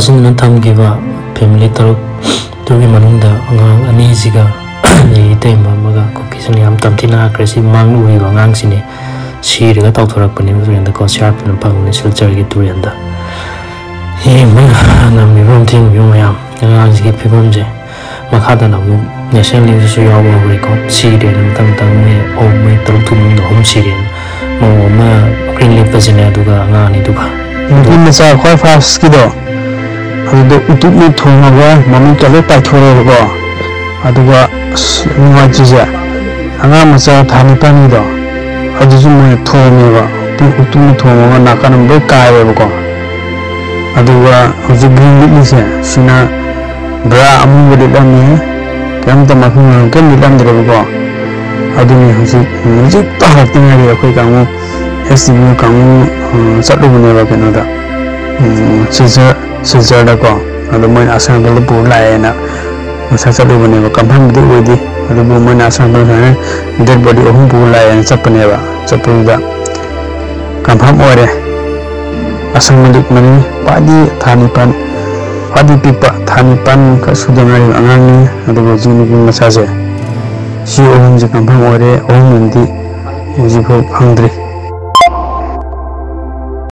ꯄꯥꯁꯤꯟꯗꯨꯅ ꯊꯝꯈꯤꯕ ꯐꯦꯃꯤꯂꯤ ꯇꯔꯨꯛ ꯇꯨꯒꯤ ꯃꯅꯨꯡꯗ ꯑꯉꯥꯡ ꯑꯅꯤꯁꯤꯒ ꯏꯇꯩꯃ ꯑꯃꯒ ꯀꯨꯀꯤꯁꯤꯅ ꯌꯥꯝ ꯇꯝꯊꯤꯅ ꯁꯤ ꯃꯥꯡꯅ ꯎꯔꯤꯕ ꯑꯉꯥꯡꯁꯤꯅꯤ ꯁꯤꯔꯒ ꯇꯥꯎꯊꯣꯔꯛꯄꯅꯦꯕ ꯇꯨꯔꯦꯟꯗꯀꯣ ꯁꯤꯌꯥꯔꯄꯅ ꯐꯪꯕꯅꯤ ꯁꯤꯜꯆꯔꯒꯤ ꯇꯨꯔꯦꯟꯗ ꯌꯦꯡꯕ ꯉꯝꯃꯤꯕ ꯑꯃꯊꯦꯡꯕꯤꯌꯨ ꯃꯌꯥꯝ ꯑꯉꯥꯡꯁꯤꯒꯤ ꯐꯤꯕꯝꯁꯦ ꯃꯈꯥꯗꯅ ꯑꯃꯨꯛ ꯅꯦꯁꯅꯦꯜ ꯂꯤꯒꯁꯨ ꯌꯥꯎꯕ ꯍꯧꯔꯦꯀꯣ ꯁꯤꯔꯦꯅ ꯃꯇꯝ ꯃꯣꯏ ꯇꯔꯨꯛ ꯃꯅꯨꯡꯗ 3 ꯁꯤꯔꯦꯅ ꯃꯧ ꯑꯃ ꯒ꯭ꯔꯤꯟ ꯂꯤꯞꯄꯁꯤꯅꯦ ꯑꯗꯨꯒ ꯑꯉꯥꯡ ꯑꯅꯤꯗꯨꯒ ꯅꯨꯄꯤ ꯃꯆꯥ ꯈ꯭ꯋꯥꯏ ꯐꯥꯔꯁꯀꯤꯗꯣ ꯑꯗꯨꯗ ꯎꯇꯨꯞꯅ ꯊꯣꯡꯉꯒ ꯃꯃꯤꯠꯀ ꯂꯣꯏ ꯄꯥꯏꯊꯣꯔꯛꯑꯦꯕꯀꯣ ꯑꯗꯨꯒ ꯅꯨꯡꯉꯥꯏꯇ꯭ꯔꯤꯁꯦ ꯑꯉꯥꯡ ꯃꯆꯥ ꯊꯥ 9ꯒꯤꯗꯣ ꯑꯗꯨꯁꯨ ꯃꯣꯏ ꯊꯣꯡꯉꯦꯕ ꯎꯇꯨꯞꯅ ꯊꯣꯡꯉꯒ ꯅꯥꯀꯟ ꯑꯃ ꯂꯣꯏ ꯀꯥꯏꯔꯦꯕꯀꯣ ꯑꯗꯨꯒ ꯍꯧꯖꯤꯛ ꯒ꯭ꯔꯤꯟ ꯂꯤꯠꯂꯤꯁꯦ ꯁꯤꯅ ꯕ꯭ꯔꯥ ꯑꯃꯨꯕ ꯂꯤꯠꯂꯝꯃꯤ ꯀꯩꯝꯇ ꯃꯐꯝ ꯃꯔꯝ ꯀꯩꯝ ꯂꯤꯠꯂꯝꯗ꯭ꯔꯦꯕꯀோ ꯑꯗꯨꯅꯤ ꯍꯧꯖꯤꯛ ꯇꯥꯔꯛꯇ ꯉꯥꯏꯔꯤ ꯑꯩꯈꯣꯏ ꯀꯥꯡꯕꯨ STB ꯀꯥꯡꯕꯨ ꯆꯠꯂꯨꯕꯅꯦꯕ ꯀꯩꯅꯣꯗ ꯁꯤꯜꯆꯔꯗꯀꯣ ꯑꯗꯣ ꯃꯣꯏꯅ ꯑꯁꯥꯝꯗ ꯄꯨꯔ ꯂꯥꯛꯑꯦꯅ ꯉꯁꯥꯏ ꯆꯠꯂꯨꯕꯅꯦꯕ ꯀꯟꯐꯥꯔꯝꯕꯨꯗꯤ ꯑꯣꯏꯗꯦ ꯑꯗꯨꯕꯨ ꯃꯣꯏꯅ ꯑꯁꯥꯝꯗ ꯁꯨꯃꯥꯏꯅ ꯗꯦꯠ ꯕꯣꯗꯤ 3 ꯄꯨꯔ ꯂꯥꯛꯑꯦꯅ ꯆꯠꯄꯅꯦꯕ ꯆꯠꯄꯗꯨꯗ ꯀꯟꯐꯥꯔꯝ ꯑꯣꯏꯔꯦ ꯑꯁꯪ ꯃꯂꯤꯛ ꯃꯅꯤ ꯈ꯭ꯋꯥꯏꯗꯒꯤ ꯊꯥ 9 ꯈ꯭ꯋꯥꯏꯗꯒꯤ ꯄꯤꯛꯄ ꯊꯥ 9 ꯈꯛ ꯁꯨꯗ ꯉꯥꯏꯔꯤꯕ ꯑꯉꯥꯡꯅꯤ ꯑꯗꯨꯒ ꯍꯧꯖꯤꯛ ꯅꯨꯄꯤ ꯃꯆꯥꯁꯦ ꯁꯤ 3ꯁꯦ ꯀꯟꯐꯥꯔꯝ ꯑꯣꯏꯔꯦ 3 ꯑꯃꯗꯤ ꯍꯧꯖꯤꯛꯐꯥꯎ ꯐꯪꯗ꯭ꯔꯤ